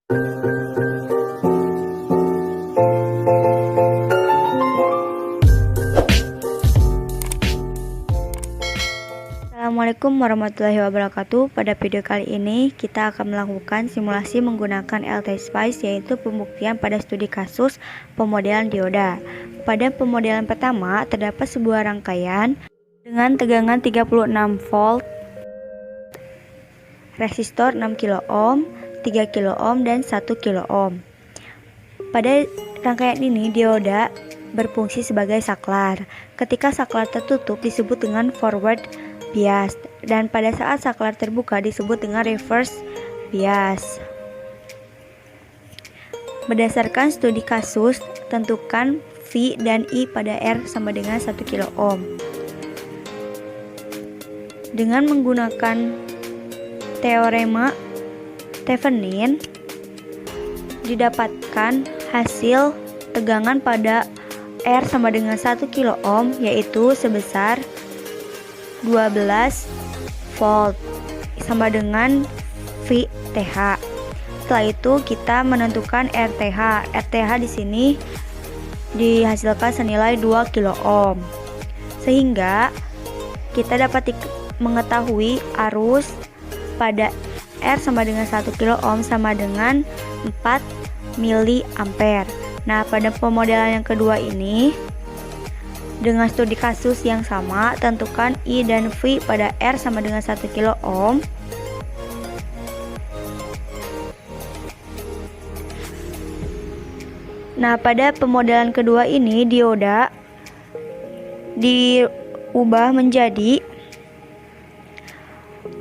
Assalamualaikum warahmatullahi wabarakatuh. Pada video kali ini kita akan melakukan simulasi menggunakan LT-Spice, yaitu pembuktian pada studi kasus pemodelan dioda. Pada pemodelan pertama terdapat sebuah rangkaian dengan tegangan 36 volt, resistor 6 kilo ohm, 3 kilo ohm dan 1 kilo ohm. Pada rangkaian ini dioda berfungsi sebagai saklar. Ketika saklar tertutup disebut dengan forward bias, dan pada saat saklar terbuka disebut dengan reverse bias. Berdasarkan studi kasus, tentukan V dan I pada R sama dengan 1 kilo ohm. Dengan menggunakan teorema Thevenin, didapatkan hasil tegangan pada R sama dengan 1 kilo ohm, yaitu sebesar 12 volt sama dengan VTH. Setelah itu kita menentukan RTH. RTH di sini dihasilkan senilai 2 kilo ohm. Sehingga kita dapat mengetahui arus pada R sama dengan 1 kilo ohm sama dengan 4 miliampere. Nah, pada pemodelan yang kedua ini dengan studi kasus yang sama, tentukan I dan V pada R sama dengan 1 kilo ohm. Nah, pada pemodelan kedua ini dioda diubah menjadi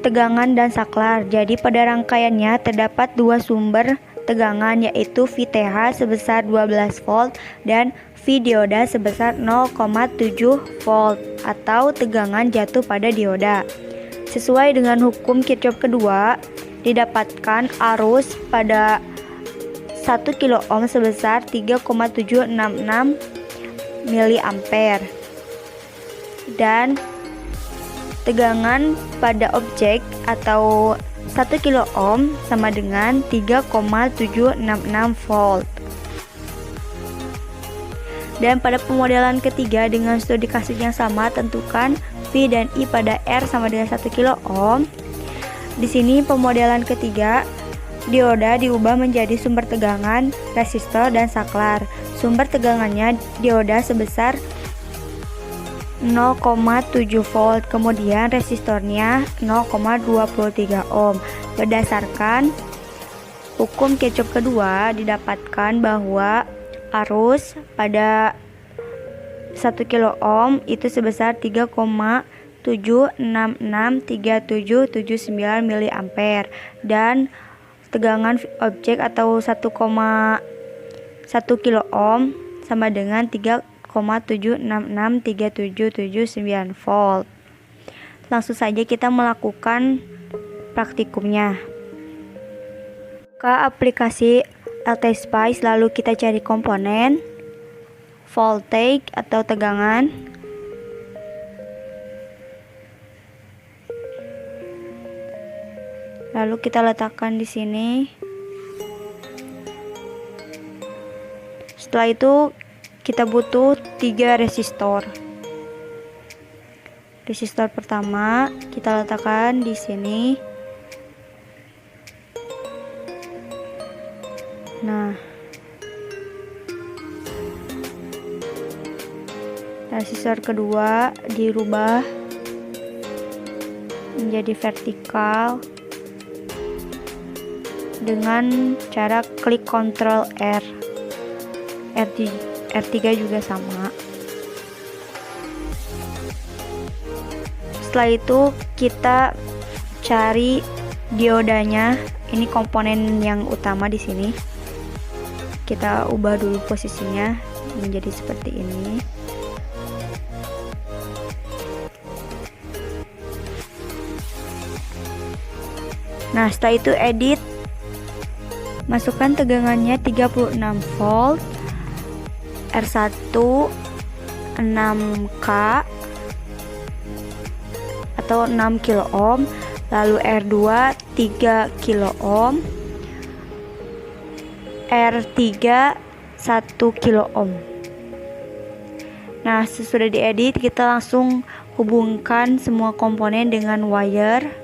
tegangan dan saklar. Jadi pada rangkaiannya terdapat dua sumber tegangan, yaitu VTH sebesar 12 volt dan V dioda sebesar 0,7 volt atau tegangan jatuh pada dioda. Sesuai dengan hukum Kirchhoff kedua, didapatkan arus pada 1 kilo ohm sebesar 3,766 miliampere dan tegangan pada objek atau 1 kilo ohm sama dengan 3,766 volt. Dan pada pemodelan ketiga dengan studi kasus yang sama, tentukan V dan I pada R sama dengan 1 kilo ohm. Di sini pemodelan ketiga dioda diubah menjadi sumber tegangan, resistor dan saklar. Sumber tegangannya dioda sebesar 0,7 volt, kemudian resistornya 0,23 ohm. Berdasarkan hukum Kirchhoff kedua, didapatkan bahwa arus pada 1 kilo ohm itu sebesar 3,7663779 miliampere dan tegangan objek atau 1,1 kilo ohm sama dengan 3,7663779 volt. Langsung saja kita melakukan praktikumnya. Buka aplikasi LT-Spice, lalu kita cari komponen voltage atau tegangan, lalu kita letakkan di sini. Setelah itu kita butuh 3 resistor. Resistor pertama kita letakkan di sini. Nah, resistor kedua dirubah menjadi vertikal dengan cara klik Ctrl R. R3 juga sama. Setelah itu kita cari diodanya. Ini komponen yang utama di sini. Kita ubah dulu posisinya menjadi seperti ini. Nah, setelah itu edit. Masukkan tegangannya 36 volt, R1 6K atau 6 kilo ohm, lalu R2 3 kilo ohm, R3 1 kilo ohm. Nah, sesudah diedit, kita langsung hubungkan semua komponen dengan wire.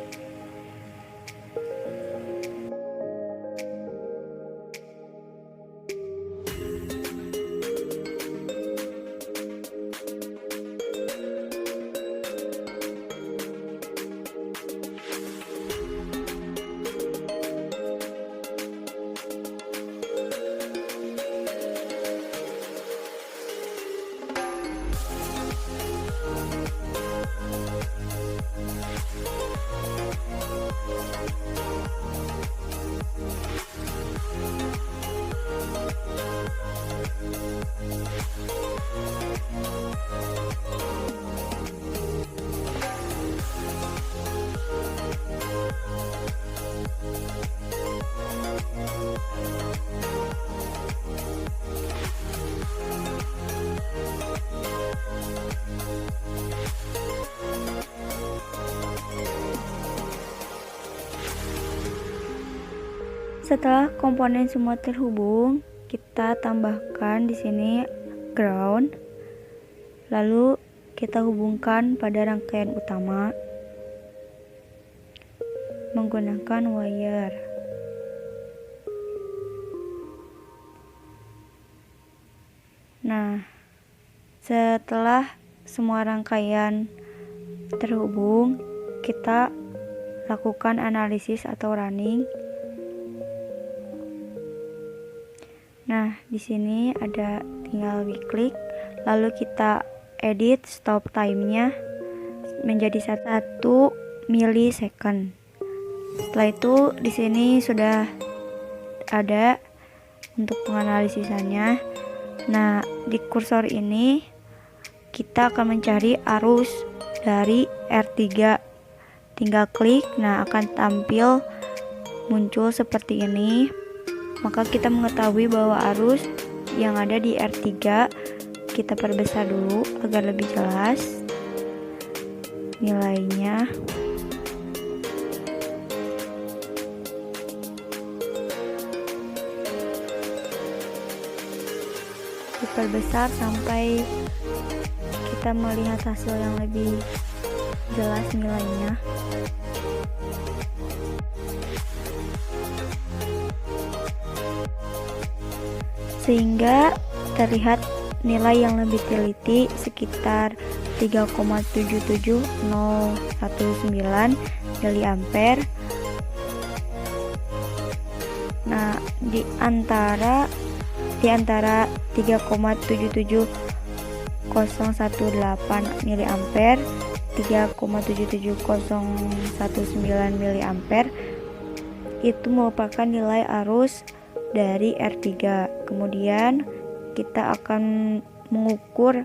Setelah komponen semua terhubung, kita tambahkan di sini ground. Lalu kita hubungkan pada rangkaian utama menggunakan wire. Nah, setelah semua rangkaian terhubung, kita lakukan analisis atau running. Nah, di sini ada tinggal klik, lalu kita edit stop time-nya menjadi 1 milisecond. Setelah itu di sini sudah ada untuk penganalisisannya. Nah, di kursor ini kita akan mencari arus dari R3. Tinggal klik, nah akan tampil muncul seperti ini. Maka kita mengetahui bahwa arus yang ada di R3 kita perbesar dulu agar lebih jelas nilainya. Diperbesar sampai kita melihat hasil yang lebih jelas nilainya. Sehingga terlihat nilai yang lebih teliti sekitar 3,77019 miliampere. Nah, di antara 3,77018 miliampere 3,77019 miliampere itu merupakan nilai arus dari R3. Kemudian kita akan mengukur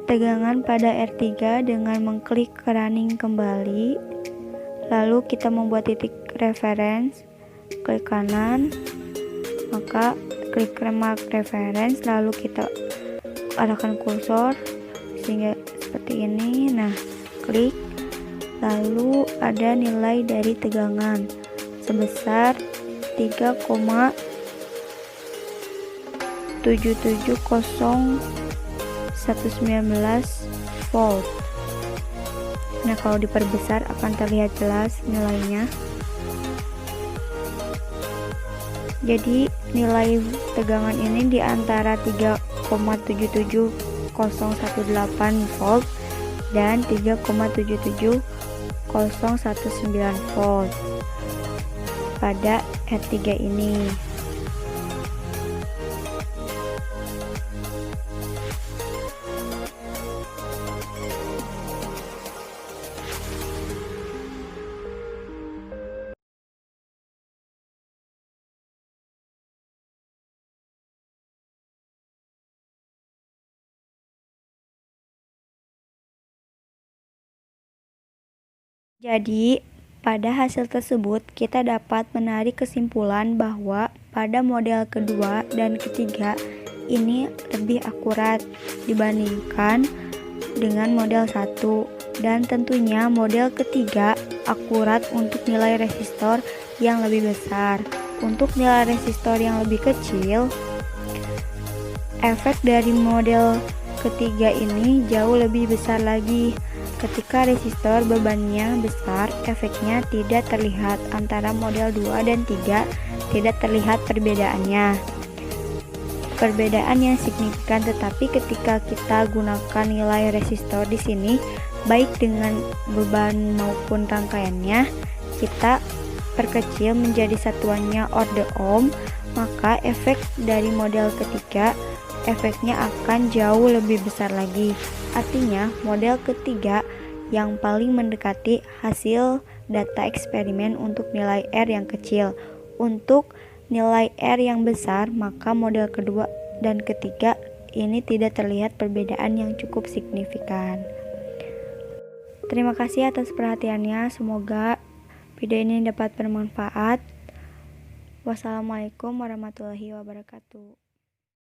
tegangan pada R3 dengan mengklik running kembali. Lalu kita membuat titik reference, klik kanan, maka klik mark reference, lalu kita arahkan kursor sehingga seperti ini. Nah, klik, lalu ada nilai dari tegangan sebesar 3,77019 volt. Nah, kalau diperbesar akan terlihat jelas nilainya. Jadi nilai tegangan ini di antara 3,77018 volt dan 3,77019 volt pada R3 ini. Jadi, pada hasil tersebut kita dapat menarik kesimpulan bahwa pada model kedua dan ketiga ini lebih akurat dibandingkan dengan model 1, dan tentunya model ketiga akurat untuk nilai resistor yang lebih besar. Untuk nilai resistor yang lebih kecil, efek dari model ketiga ini jauh lebih besar lagi. Ketika resistor bebannya besar, efeknya tidak terlihat. Antara model 2 dan 3 tidak terlihat perbedaannya. Perbedaan yang signifikan, tetapi ketika kita gunakan nilai resistor di sini, baik dengan beban maupun rangkaiannya, kita perkecil menjadi satuannya order ohm, maka efek dari model ketiga efeknya akan jauh lebih besar lagi. Artinya, model ketiga yang paling mendekati hasil data eksperimen untuk nilai R yang kecil. Untuk nilai R yang besar, maka model kedua dan ketiga ini tidak terlihat perbedaan yang cukup signifikan. Terima kasih atas perhatiannya. Semoga video ini dapat bermanfaat. Wassalamualaikum warahmatullahi wabarakatuh.